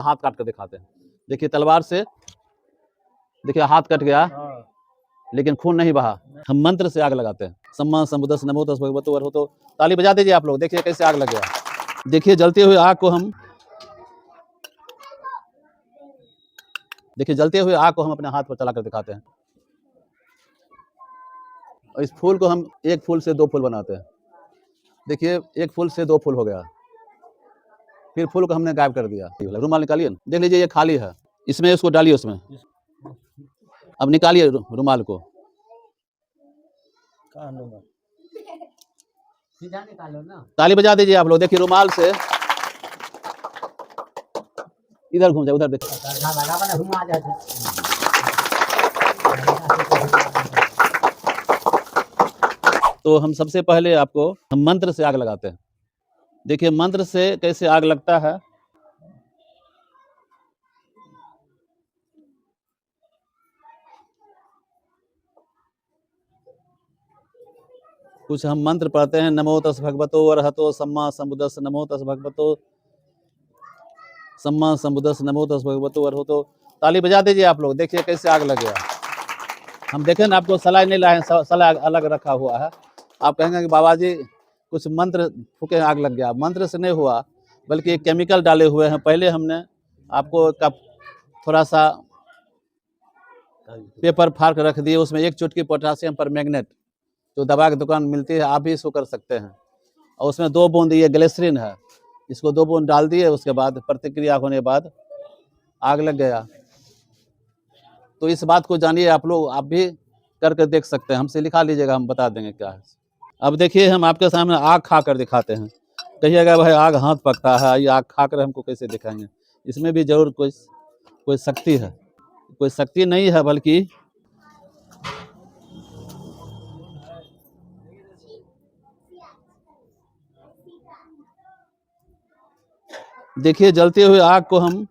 हाथ काट कर दिखाते हैं। देखिए तलवार से, देखिए हाथ कट गया लेकिन खून नहीं बहा। हम मंत्र से आग लगाते हैं। सम्मा संबुद्धस्स नमो तस् भगवतो अरहतो। ताली बजा दीजिए आप लोग, देखिए कैसे आग लग गया। देखिए जलते हुए आग को हम, देखिए जलते हुए आग को हम अपने हाथ पर चलाकर दिखाते हैं। और इस फूल को हम एक फूल से दो फूल बनाते हैं। देखिए एक फूल से दो फूल हो गया। फिर फूल को हमने गायब कर दिया। रुमाल निकालिए, देख लीजिए ये खाली है, इसमें इसको डालिए उसमें। अब निकालिए रुमाल को। सीधा निकालो ना। ताली बजा दीजिए आप लोग। देखिए रुमाल से, इधर घूम जाए, उधर देखिए। तो हम सबसे पहले आपको हम मंत्र से आग लगाते हैं। देखिए मंत्र से कैसे आग लगता है। कुछ हम मंत्र पढ़ते हैं। नमो तस् भगवतो अरहतो सम्मा संबुद्धस्स नमो तस् भगवतो सम्मा संबुद्धस्स नमो तस् भगवतो अरहतो। ताली बजा दीजिए आप लोग, देखिए कैसे आग लग गया। हम देखें ना, आपको सलाह नहीं लाए, सलाह अलग रखा हुआ है। आप कहेंगे कि बाबा जी कुछ मंत्र फूके आग लग गया। मंत्र से नहीं हुआ, बल्कि केमिकल डाले हुए हैं। पहले हमने आपको थोड़ा सा पेपर फाड़ कर रख दिए, उसमें एक चुटकी पोटासियम पर मैग्नेट जो दवा की दुकान मिलती है, आप भी इसको कर सकते हैं। और उसमें 2 बूंद ये ग्लिसरीन है, इसको 2 बूंद डाल दिए। उसके बाद प्रतिक्रिया होने के बाद आग लग गया। तो इस बात को जानिए आप लोग, आप भी करके देख सकते हैं। हमसे लिखा लीजिएगा, हम बता देंगे क्या है। अब देखिए हम आपके सामने आग खा कर दिखाते हैं। कहिएगा भाई आग हाथ पकता है, ये आग खा कर हमको कैसे दिखाएंगे। इसमें भी जरूर कोई शक्ति है। कोई शक्ति नहीं है, बल्कि देखिए जलते हुए आग को हम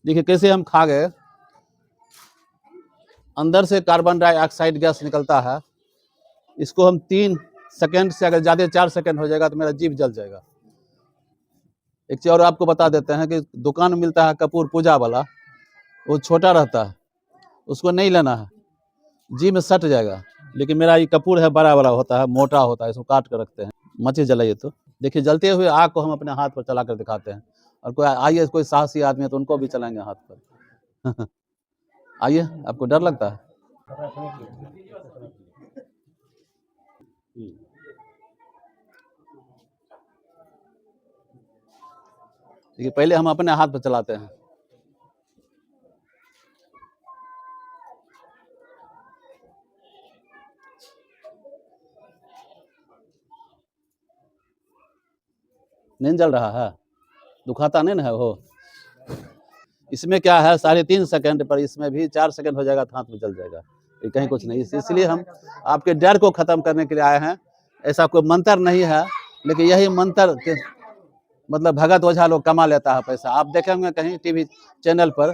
देखिए कैसे हम खा गए। अंदर से कार्बन डाइऑक्साइड गैस निकलता है। इसको हम 3 सेकंड से, अगर ज़्यादा 4 सेकंड हो जाएगा तो मेरा जीभ जल जाएगा। एक चीज़ और आपको बता देते हैं कि दुकान में मिलता है कपूर पूजा वाला, वो छोटा रहता है, उसको नहीं लेना है, जीभ में सट जाएगा। लेकिन मेरा ये कपूर है, बड़ा बड़ा होता है, मोटा होता है, इसको काट कर रखते हैं। मचे जलाइए। तो देखिए जलते हुए आग को हम अपने हाथ पर चला कर दिखाते हैं। और कोई आइए, कोई साहसी आदमी है तो उनको भी चलाएंगे हाथ पर। आइए, आपको डर लगता है? देखिए पहले हम अपने हाथ पर चलाते हैं। नहीं जल रहा है, दुखाता नहीं ना है वो। इसमें क्या है, 3.5 सेकंड पर, इसमें भी 4 सेकंड हो जाएगा तो हाथ में जल जाएगा। ये कहीं कुछ नहीं। इसलिए हम आपके डर को खत्म करने के लिए आए हैं। ऐसा कोई मंत्र नहीं है, लेकिन यही मंत्र के मतलब भगत ओझा लोग कमा लेता है पैसा। आप देखेंगे कहीं टीवी चैनल पर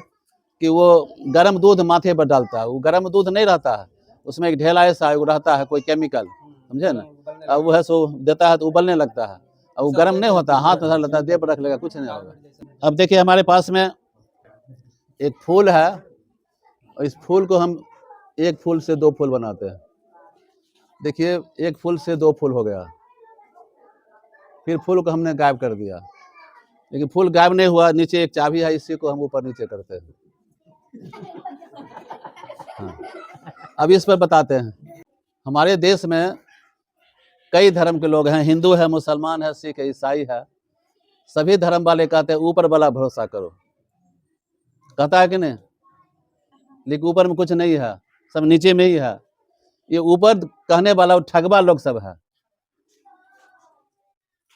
कि वो गर्म दूध माथे पर डालता है। वो गर्म दूध नहीं रहता है, उसमें एक ढेला ऐसा रहता है, कोई केमिकल, समझे ना। अब वो है सो देता है तो उबलने लगता है। अब वो गर्म नहीं होता, हाथ में धर लेता है, देह पर रख लेगा, कुछ नहीं होगा। अब देखिए हमारे पास में एक फूल है, और इस फूल को हम एक फूल से दो फूल बनाते हैं। देखिए एक फूल से दो फूल हो गया। फिर फूल को हमने गायब कर दिया, लेकिन फूल गायब नहीं हुआ। नीचे एक चाबी है, इसी को हम ऊपर नीचे करते हैं। हाँ। अब इस पर बताते हैं। हमारे देश में कई धर्म के लोग हैं, हिंदू है, मुसलमान है, सिख है, ईसाई है। सभी धर्म वाले कहते हैं ऊपर वाला भरोसा करो, कहता है कि नहीं। लेकिन ऊपर में कुछ नहीं है, सब नीचे में ही है। ये ऊपर कहने वाला ठगवा लोग सब है।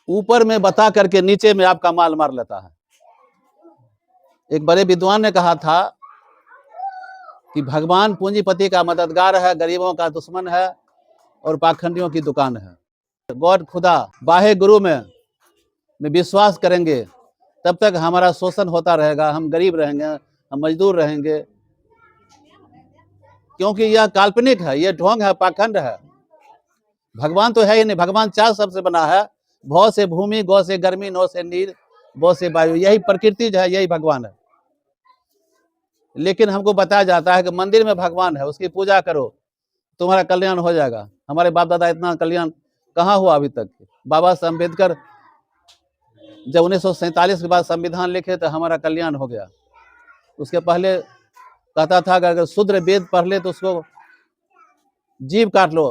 ऊपर में बता करके नीचे में आपका माल मार लेता है। एक बड़े विद्वान ने कहा था कि भगवान पूंजीपति का मददगार है, गरीबों का दुश्मन है, और पाखंडियों की दुकान है। गॉड खुदा बाहे गुरु में विश्वास करेंगे, तब तक हमारा शोषण होता रहेगा, हम गरीब रहेंगे, हम मजदूर रहेंगे, क्योंकि यह काल्पनिक है, यह ढोंग है, पाखंड है। भगवान तो है ही नहीं। भगवान 4 शब्द से बना है, भौ से भूमि, गौ से गर्मी, नौ से नीर, बौ से वायु। यही प्रकृति जो है, यही भगवान है। लेकिन हमको बताया जाता है कि मंदिर में भगवान है, उसकी पूजा करो, तुम्हारा कल्याण हो जाएगा। हमारे बाप दादा इतना कल्याण कहाँ हुआ अभी तक। बाबा साहब अम्बेडकर जब 1947 के बाद संविधान लिखे तो हमारा कल्याण हो गया। उसके पहले कहता था कि अगर शूद्र वेद पढ़ ले तो उसको जीभ काट लो,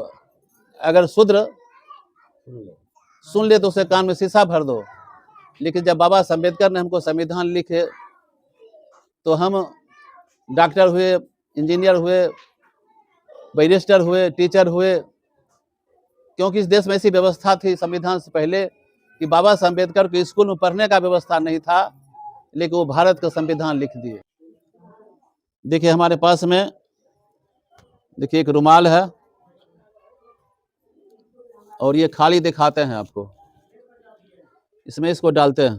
अगर शूद्र सुन ले तो उसे कान में शीशा भर दो। लेकिन जब बाबा साहब अम्बेडकर ने हमको संविधान लिखे तो हम डॉक्टर हुए, इंजीनियर हुए, बैरिस्टर हुए, टीचर हुए, क्योंकि इस देश में ऐसी व्यवस्था थी संविधान से पहले कि बाबा साहब अम्बेडकर को स्कूल में पढ़ने का व्यवस्था नहीं था, लेकिन वो भारत का संविधान लिख दिए। देखिए हमारे पास में देखिए एक रुमाल है और ये खाली दिखाते हैं आपको, इसमें इसको डालते हैं,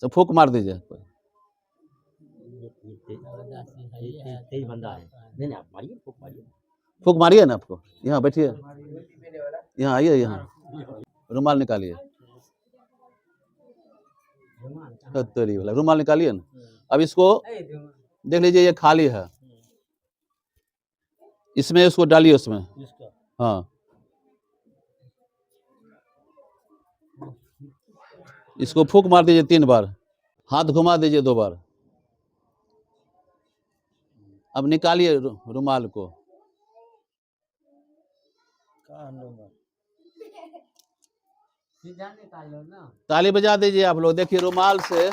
तो फूंक मार दीजिए। फूंक मारिए ना आपको। यहाँ बैठिए, यहाँ आइए, यहाँ रुमाल निकालिए, वाला रुमाल निकालिए ना। अब इसको देख लीजिए, ये खाली है, इसमें इसको डालिए उसमें। हाँ, इसको फूंक मार दीजिए 3 बार, हाथ घुमा दीजिए 2 बार। अब निकालिए रुमाल को। ताली बजा दीजिए आप लोग। देखिए रुमाल से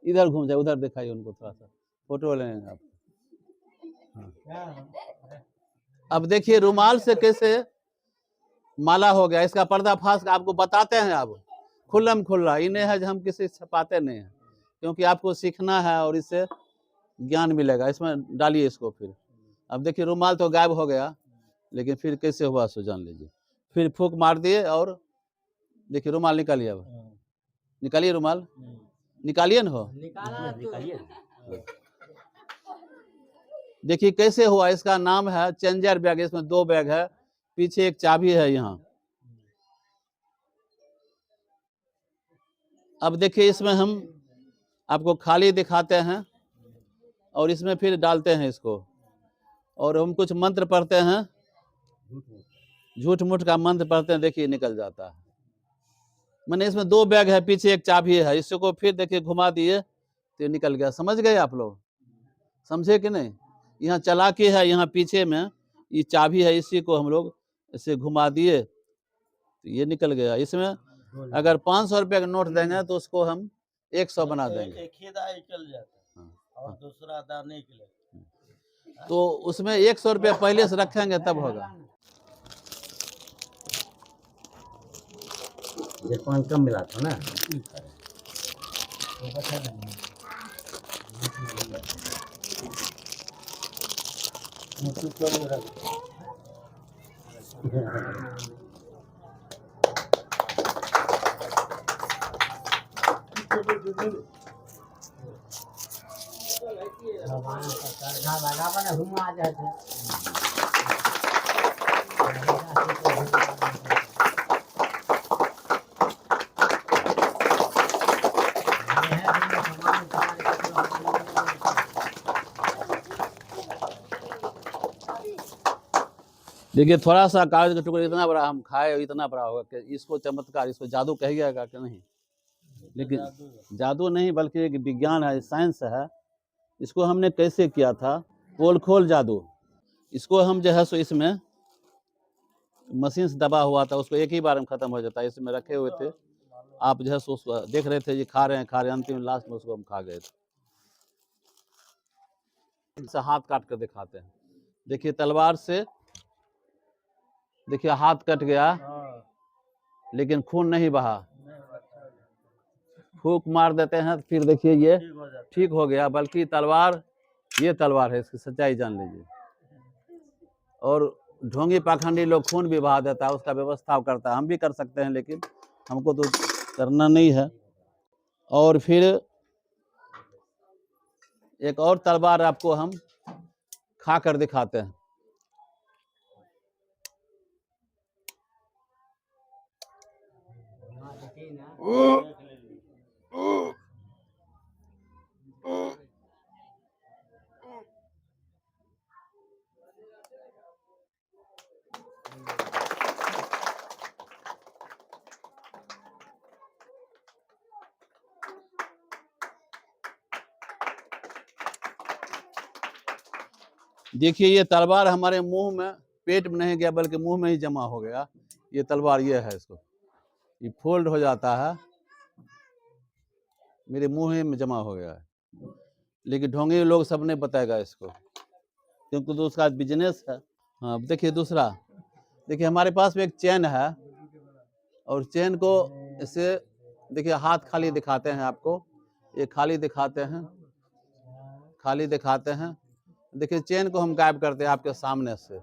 इधर घूम जाए, उधर दिखाइए उनको, थोड़ा सा फोटो लेंगे आप। हाँ। अब देखिए रुमाल से कैसे माला हो गया। इसका पर्दाफाश आपको बताते हैं अब खुल्लम खुल्ला। इन्हें है हम किसी छपाते नहीं है, क्योंकि आपको सीखना है और इससे ज्ञान मिलेगा। इसमें डालिए इसको। फिर अब देखिए रुमाल तो गायब हो गया, लेकिन फिर कैसे हुआ सो जान लीजिए। फिर फूंक मार दिए और देखिए रुमाल निकालिए। अब निकालिए रुमाल, निकालिए ना। हो निकालिए। देखिए कैसे हुआ। इसका नाम है चेंजर बैग। इसमें 2 बैग है, पीछे एक चाबी है यहाँ। अब देखिए इसमें हम आपको खाली दिखाते हैं और इसमें फिर डालते हैं इसको, और हम कुछ मंत्र पढ़ते हैं, झूठ मूठ का मंत्र पढ़ते हैं। देखिए निकल जाता है। मैंने इसमें 2 बैग है, पीछे एक चाबी है, इसको फिर देखिए घुमा दिए तो निकल गया। समझ गए आप लोग? समझे कि नहीं? यहाँ चालाकी है, यहाँ पीछे में ये चाबी है, इसी को हम लोग इसे घुमा दिए तो ये निकल गया। इसमें अगर 500 रुपये का नोट देंगे तो उसको हम 100 बना देंगे। एक ही दाई चल जाता है और दूसरा दाई नहीं चलेगा, तो उसमें 100 रुपये पहले से रखेंगे तब होगा। ये 5 कम मिला था ना। देखिए थोड़ा सा कागज का टुकड़ा इतना बड़ा हम खाए, इतना बड़ा होगा कि इसको चमत्कार, इसको जादू कहिएगा कि नहीं? लेकिन जादू नहीं, बल्कि एक विज्ञान है, साइंस है। इसको हमने कैसे किया था, पोल खोल जादू। इसको हम जो है सो इसमें मशीन से दबा हुआ था, उसको एक ही बार में खत्म हो जाता है। इसमें रखे हुए थे, आप जो है सो उसको देख रहे थे, ये खा रहे हैं, अंतिम लास्ट में उसको हम खा गए थे। इसे हाथ काट कर दिखाते हैं। देखिए तलवार से देखिए हाथ कट गया, लेकिन खून नहीं बहा। फूंक मार देते हैं फिर देखिए ये ठीक हो गया। बल्कि तलवार, ये तलवार है, इसकी सच्चाई जान लीजिए। और ढोंगी पाखंडी लोग खून भी बहा देता है, उसका व्यवस्था करता है। हम भी कर सकते हैं, लेकिन हमको तो करना नहीं है। और फिर एक और तलवार आपको हम खा कर दिखाते हैं। देखिए ये तलवार हमारे मुंह में, पेट में नहीं गया बल्कि मुंह में ही जमा हो गया। ये तलवार ये है, इसको ये फोल्ड हो जाता है, मेरे मुंह में जमा हो गया है। लेकिन ढोंगी लोग सब नहीं बताएगा इसको, क्योंकि तो उसका बिजनेस है। हाँ देखिए दूसरा, देखिए हमारे पास में एक चेन है, और चेन को इससे देखिए हाथ खाली दिखाते हैं आपको, ये खाली दिखाते हैं, खाली दिखाते हैं। देखिए चेन को हम गायब करते हैं आपके सामने से।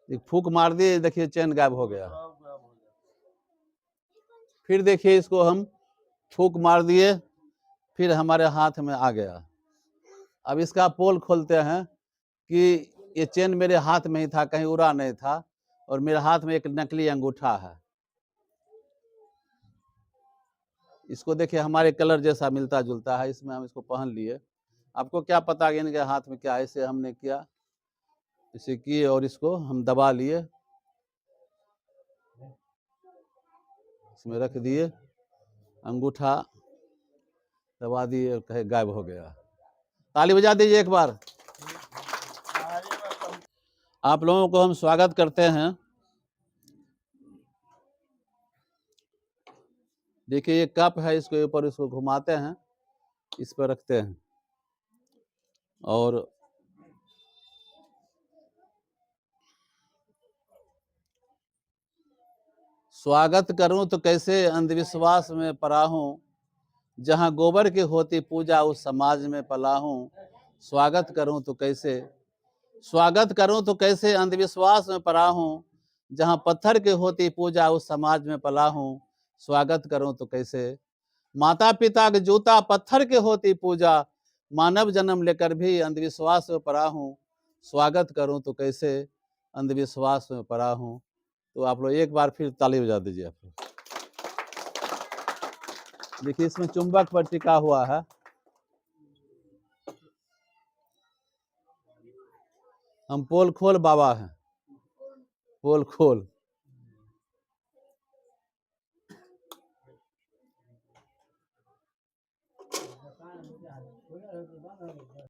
एक फूक मार दिए, देखिए चेन गायब हो गया। फिर देखिए इसको हम फूक मार दिए, फिर हमारे हाथ में आ गया। अब इसका पोल खोलते हैं कि ये चेन मेरे हाथ में ही था, कहीं उड़ा नहीं था, और मेरे हाथ में एक नकली अंगूठा है। इसको देखिए हमारे कलर जैसा मिलता जुलता है, इसमें हम इसको पहन लिए। आपको क्या पता कि इनके हाथ में क्या है, इसे हमने किया, इसे किए और इसको हम दबा लिए, इसमें रख दिए, अंगूठा दबा दिए और कहे गायब हो गया। ताली बजा दीजिए एक बार। आप लोगों को हम स्वागत करते हैं। देखिए ये कप है, इसके ऊपर इसको घुमाते हैं, इस पर रखते हैं, और स्वागत करूं तो कैसे अंधविश्वास में पड़ा हूं, जहां गोबर की होती पूजा उस समाज में पला हूं। स्वागत करूं तो कैसे, स्वागत करूं तो कैसे अंधविश्वास में पड़ा हूं, जहां पत्थर की होती पूजा उस समाज में पला हूं। स्वागत करूं तो कैसे, माता पिता के जूता पत्थर के होती पूजा, मानव जन्म लेकर भी अंधविश्वास में पड़ा हूं। स्वागत करूं तो कैसे अंधविश्वास में पड़ा हूं। तो आप लोग एक बार फिर ताली बजा दीजिए आप लोग। देखिए इसमें चुंबक पर टिका हुआ है। हम पोल खोल बाबा हैं, पोल खोल।